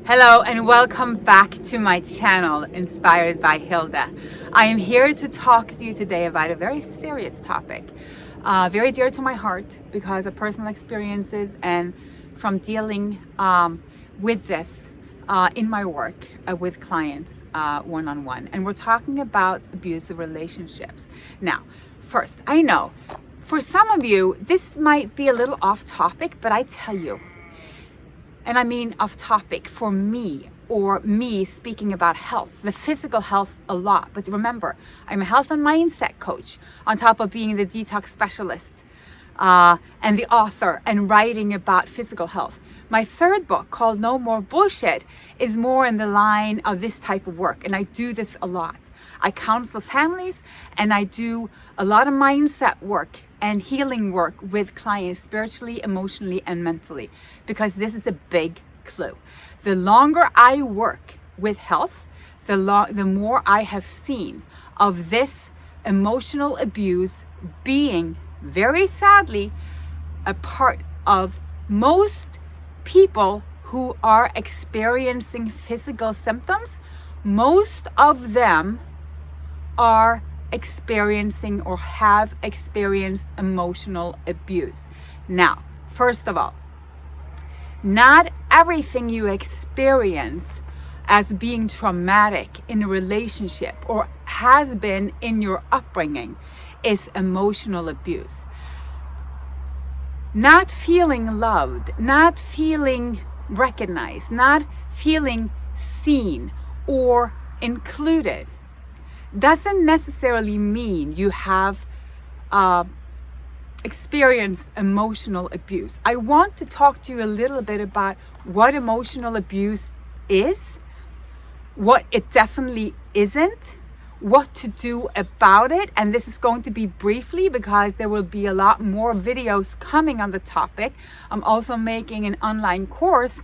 Hello and welcome back to my channel, Inspired by Hilde. I am here to talk to you today about a very serious topic, very dear to my heart because of personal experiences and from dealing with this in my work with clients one-on-one. And we're talking about abusive relationships. Now, first, I know for some of you, this might be a little off topic, but I tell you, and I mean off topic for me, or me speaking about health, the physical health a lot. But remember, I'm a health and mindset coach on top of being the Detox Specialist and the author and writing about physical health. My third book, called No More Bullshit, is more in the line of this type of work, and I do this a lot. I counsel families and I do a lot of mindset work and healing work with clients spiritually, emotionally, and mentally, because this is a big clue. The longer I work with health, the more I have seen of this emotional abuse being, very sadly, a part of most people who are experiencing physical symptoms. Most of them are experiencing or have experienced emotional abuse. Now, first of all, not everything you experience as being traumatic in a relationship or has been in your upbringing is emotional abuse. Not feeling loved, not feeling recognized, not feeling seen or included doesn't necessarily mean you have experienced emotional abuse. I want to talk to you a little bit about what emotional abuse is, what it definitely isn't, what to do about it, and this is going to be briefly because there will be a lot more videos coming on the topic. I'm also making an online course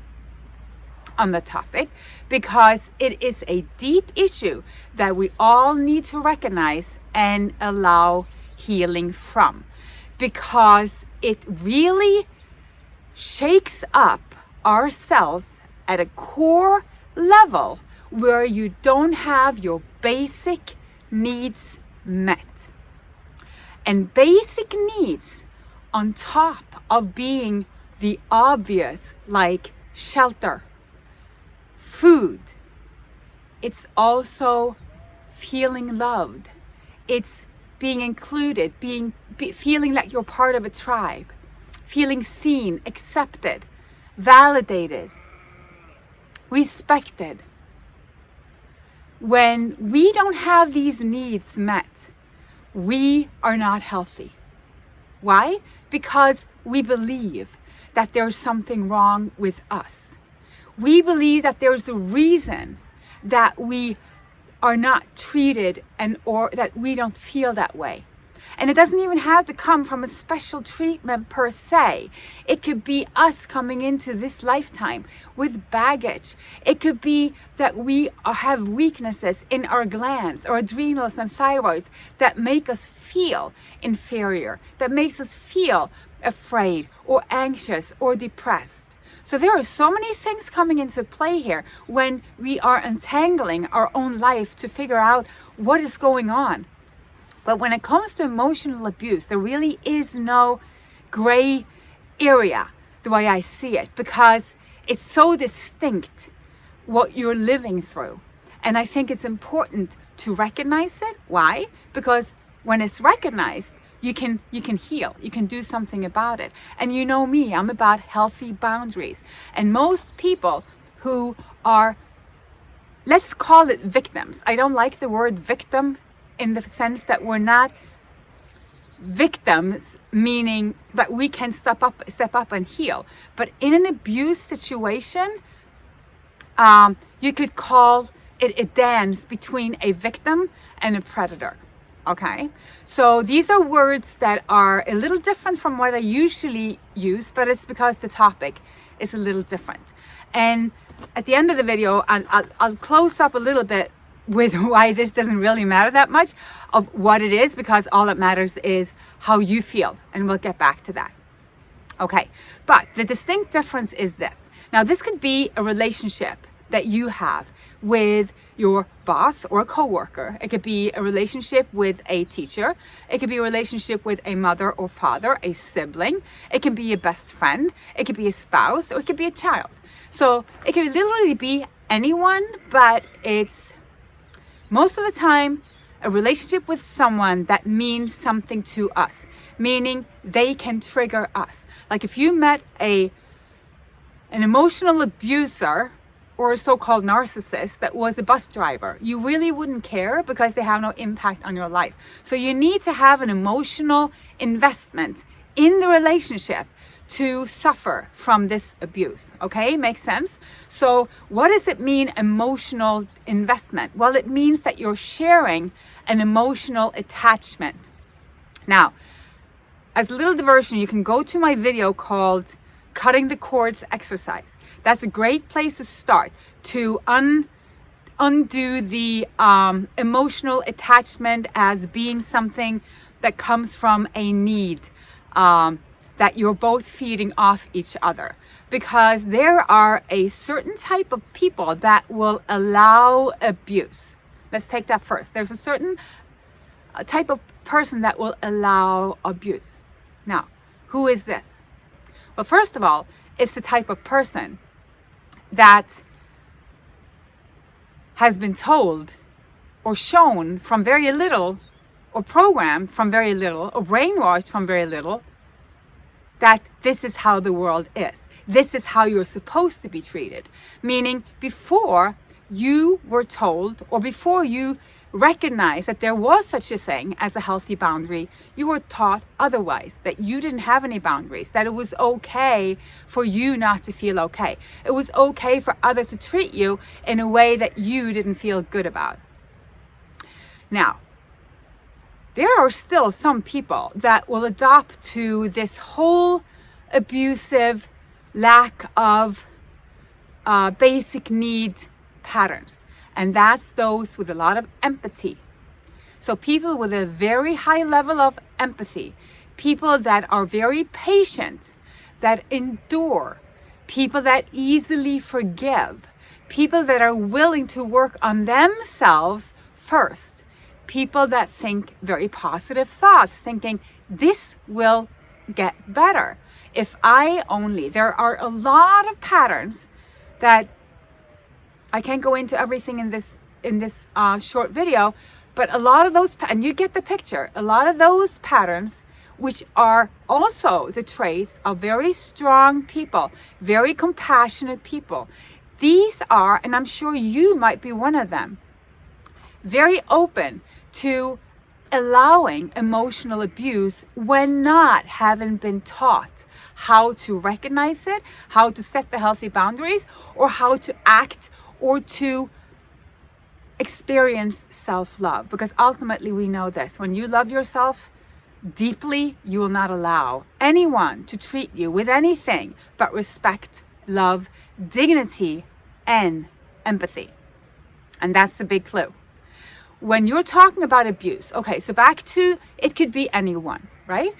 on the topic because it is a deep issue that we all need to recognize and allow healing from, because it really shakes up our cells at a core level where you don't have your basic needs met. And basic needs on top of being the obvious, like shelter, food, it's also feeling loved. It's being included, feeling like you're part of a tribe, feeling seen, accepted, validated, respected. When we don't have these needs met, we are not healthy. Why? Because we believe that there's something wrong with us. We believe that there's a reason that we are not treated or that we don't feel that way. And it doesn't even have to come from a special treatment per se. It could be us coming into this lifetime with baggage. It could be that we have weaknesses in our glands or adrenals and thyroids that make us feel inferior, that makes us feel afraid or anxious or depressed. So there are so many things coming into play here when we are untangling our own life to figure out what is going on. But when it comes to emotional abuse, there really is no gray area, the way I see it, because it's so distinct what you're living through. And I think it's important to recognize it. Why? Because when it's recognized, you can heal, you can do something about it. And you know me, I'm about healthy boundaries. And most people who are, let's call it victims. I don't like the word victim in the sense that we're not victims, meaning that we can step up and heal. But in an abuse situation, you could call it a dance between a victim and a predator. Okay, so these are words that are a little different from what I usually use, but it's because the topic is a little different. And at the end of the video, I'll close up a little bit with why this doesn't really matter that much of what it is, because all that matters is how you feel, and we'll get back to that. Okay, but the distinct difference is this. Now, this could be a relationship that you have with your boss or a coworker. It could be a relationship with a teacher. It could be a relationship with a mother or father, a sibling. It can be a best friend. It could be a spouse, or it could be a child. So it can literally be anyone, but it's most of the time a relationship with someone that means something to us, meaning they can trigger us. Like if you met an emotional abuser or a so-called narcissist that was a bus driver, you really wouldn't care because they have no impact on your life. So you need to have an emotional investment in the relationship to suffer from this abuse. Okay, makes sense? So what does it mean, emotional investment? Well, it means that you're sharing an emotional attachment. Now, as a little diversion, you can go to my video called Cutting the Cords Exercise. That's a great place to start to undo the emotional attachment as being something that comes from a need that you're both feeding off each other. Because there are a certain type of people that will allow abuse. Let's take that first. There's a certain type of person that will allow abuse. Now, who is this? Well, first of all, it's the type of person that has been told or shown from very little, or programmed from very little, or brainwashed from very little, that this is how the world is. This is how you're supposed to be treated. Meaning before you were told, or before you recognized that there was such a thing as a healthy boundary, you were taught otherwise, that you didn't have any boundaries, that it was okay for you not to feel okay. It was okay for others to treat you in a way that you didn't feel good about. Now, there are still some people that will adopt to this whole abusive lack of basic need patterns. And that's those with a lot of empathy. So people with a very high level of empathy, people that are very patient, that endure, people that easily forgive, people that are willing to work on themselves first. People that think very positive thoughts, thinking this will get better. If I only, there are a lot of patterns that I can't go into everything in this short video, but a lot of those, and you get the picture, a lot of those patterns, which are also the traits of very strong people, very compassionate people. These are, and I'm sure you might be one of them, very open to allowing emotional abuse when not having been taught how to recognize it, how to set the healthy boundaries, or how to act or to experience self-love. Because ultimately we know this, when you love yourself deeply, you will not allow anyone to treat you with anything but respect, love, dignity, and empathy. And that's the big clue. When you're talking about abuse, okay, so back to, it could be anyone, right?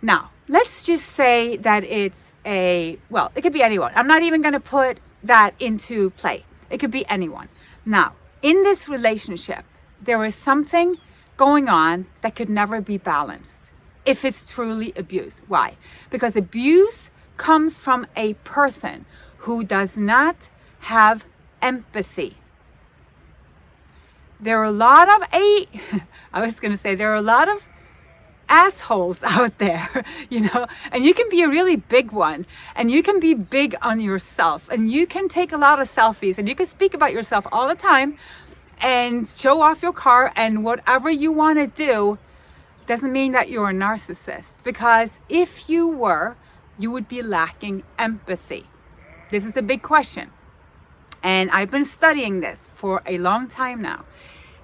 Now, let's just say that it's it could be anyone. I'm not even going to put that into play. It could be anyone. Now, in this relationship, there is something going on that could never be balanced if it's truly abuse. Why? Because abuse comes from a person who does not have empathy. There are a lot of there are a lot of assholes out there, and you can be a really big one, and you can be big on yourself, and you can take a lot of selfies, and you can speak about yourself all the time and show off your car and whatever you want to do. Doesn't mean that you're a narcissist, because if you were, you would be lacking empathy. This is a big question. And I've been studying this for a long time now.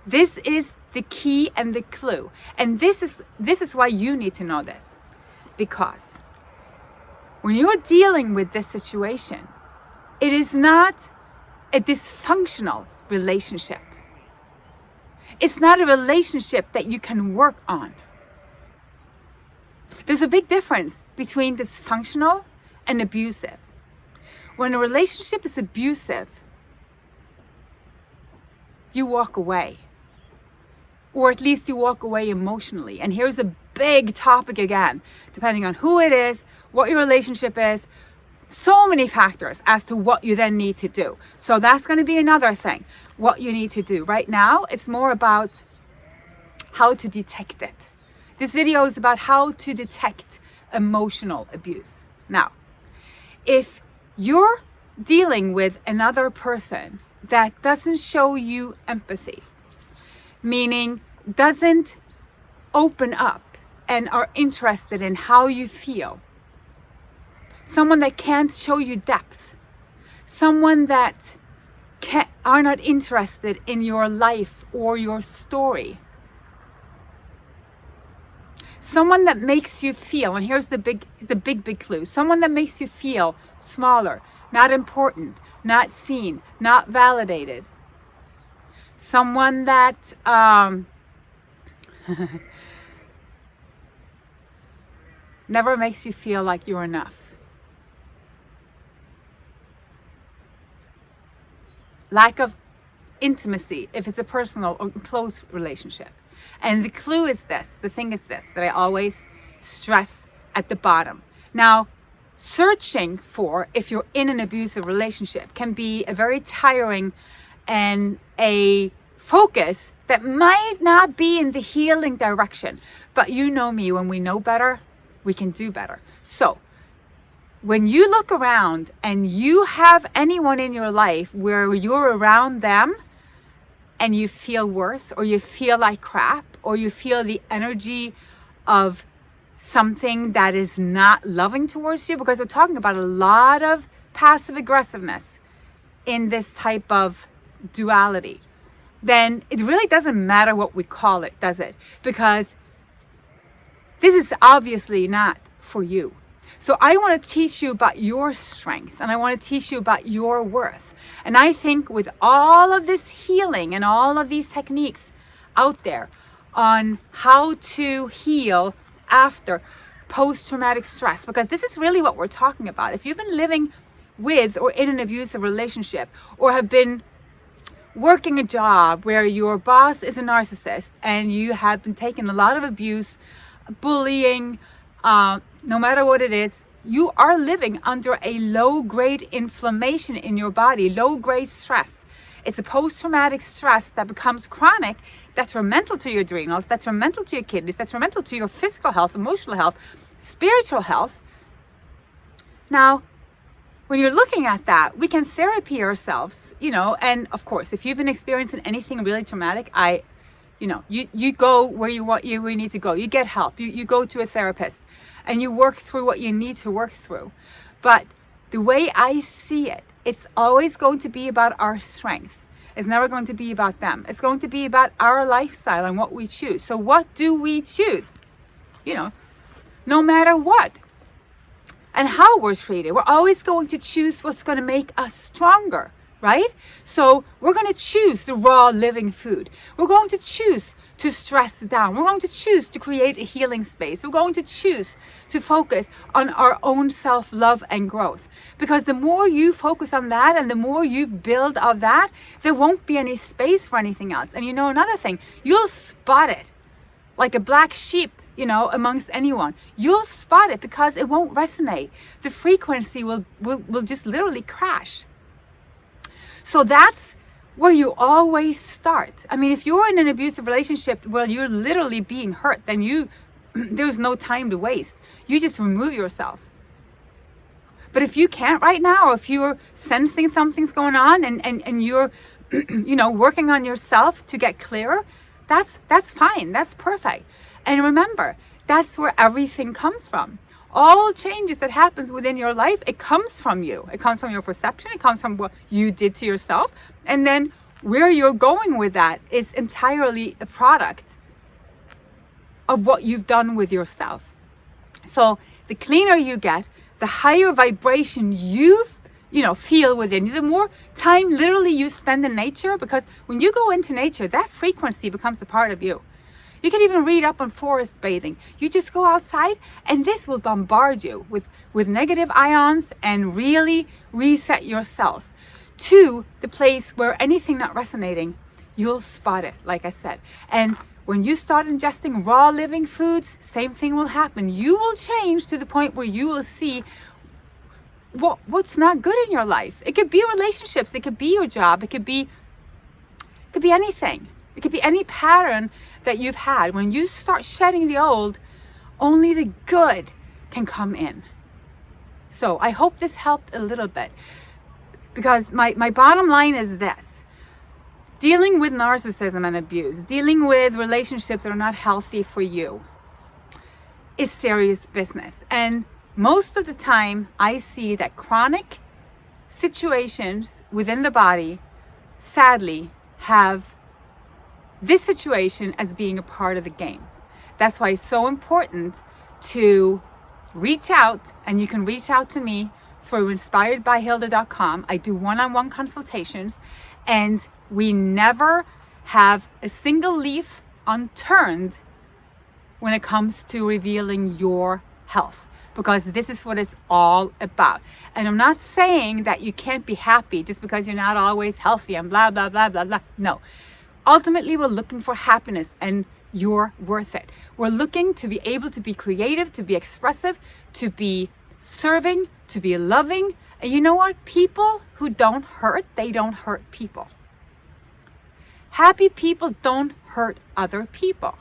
This is the key and the clue. And this is why you need to know this. Because when you're dealing with this situation, it is not a dysfunctional relationship. It's not a relationship that you can work on. There's a big difference between dysfunctional and abusive. When a relationship is abusive, you walk away. Or at least you walk away emotionally. And here's a big topic again, depending on who it is, what your relationship is, so many factors as to what you then need to do. So that's going to be another thing, what you need to do. Right now, it's more about how to detect it. This video is about how to detect emotional abuse. Now, if you're dealing with another person that doesn't show you empathy, meaning doesn't open up and are interested in how you feel, someone that can't show you depth, someone that are not interested in your life or your story, someone that makes you feel, and here's the big clue, someone that makes you feel smaller, not important, not seen, not validated, someone that never makes you feel like you're enough. Lack of intimacy, if it's a personal or close relationship. And the clue is this, the thing is this, that I always stress at the bottom. Now, searching for, if you're in an abusive relationship, can be a very tiring and a focus that might not be in the healing direction. But you know me, when we know better, we can do better. So, when you look around and you have anyone in your life where you're around them and you feel worse, or you feel like crap, or you feel the energy of something that is not loving towards you, because we're talking about a lot of passive aggressiveness in this type of duality, then it really doesn't matter what we call it, does it? Because this is obviously not for you. So I want to teach you about your strength, and I want to teach you about your worth. And I think with all of this healing and all of these techniques out there on how to heal after post-traumatic stress, because this is really what we're talking about. If you've been living with or in an abusive relationship, or have been working a job where your boss is a narcissist and you have been taking a lot of abuse, bullying, no matter what it is, you are living under a low-grade inflammation in your body, low-grade stress. It's a post-traumatic stress that becomes chronic, detrimental to your adrenals, detrimental to your kidneys, detrimental to your physical health, emotional health, spiritual health. Now, when you're looking at that, we can therapy ourselves, and of course, if you've been experiencing anything really traumatic, you go where you need to go. You get help. You go to a therapist and you work through what you need to work through. But the way I see it, it's always going to be about our strength. It's never going to be about them. It's going to be about our lifestyle and what we choose. So what do we choose? No matter what and how we're treated, we're always going to choose what's going to make us stronger. Right? So we're going to choose the raw living food. We're going to choose to stress down. We're going to choose to create a healing space. We're going to choose to focus on our own self-love and growth. Because the more you focus on that and the more you build of that, there won't be any space for anything else. And another thing, you'll spot it like a black sheep, amongst anyone. You'll spot it because it won't resonate. The frequency will just literally crash. So that's where you always start. I mean, if you're in an abusive relationship where you're literally being hurt, then there's no time to waste. You just remove yourself. But if you can't right now, or if you're sensing something's going on and you're, working on yourself to get clearer, that's fine. That's perfect. And remember, that's where everything comes from. All changes that happens within your life, it comes from you. It comes from your perception. It comes from what you did to yourself. And then where you're going with that is entirely a product of what you've done with yourself. So the cleaner you get, the higher vibration you feel within you, the more time literally you spend in nature, because when you go into nature, that frequency becomes a part of you. You can even read up on forest bathing. You just go outside and this will bombard you with negative ions and really reset your cells to the place where anything not resonating you'll spot it, like I said. And when you start ingesting raw living foods, same thing will happen. You will change to the point where you will see what's not good in your life. It could be relationships, it could be your job, it could be anything. It could be any pattern that you've had. When you start shedding the old, only the good can come in. So I hope this helped a little bit, because my bottom line is this: dealing with narcissism and abuse, dealing with relationships that are not healthy for you, is serious business. And most of the time I see that chronic situations within the body sadly have this situation as being a part of the game. That's why it's so important to reach out, and you can reach out to me through inspiredbyhilde.com. I do one-on-one consultations, and we never have a single leaf unturned when it comes to revealing your health, because this is what it's all about. And I'm not saying that you can't be happy just because you're not always healthy and blah, blah, blah, blah, blah. No. Ultimately, we're looking for happiness, and you're worth it. We're looking to be able to be creative, to be expressive, to be serving, to be loving. And you know what? People who don't hurt, they don't hurt people. Happy people don't hurt other people.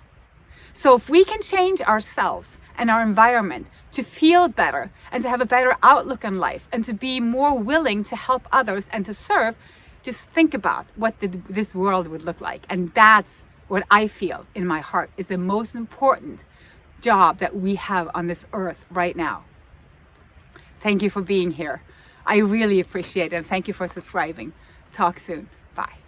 So if we can change ourselves and our environment to feel better and to have a better outlook on life and to be more willing to help others and to serve, just think about what this world would look like. And that's what I feel in my heart is the most important job that we have on this earth right now. Thank you for being here. I really appreciate it. And thank you for subscribing. Talk soon. Bye.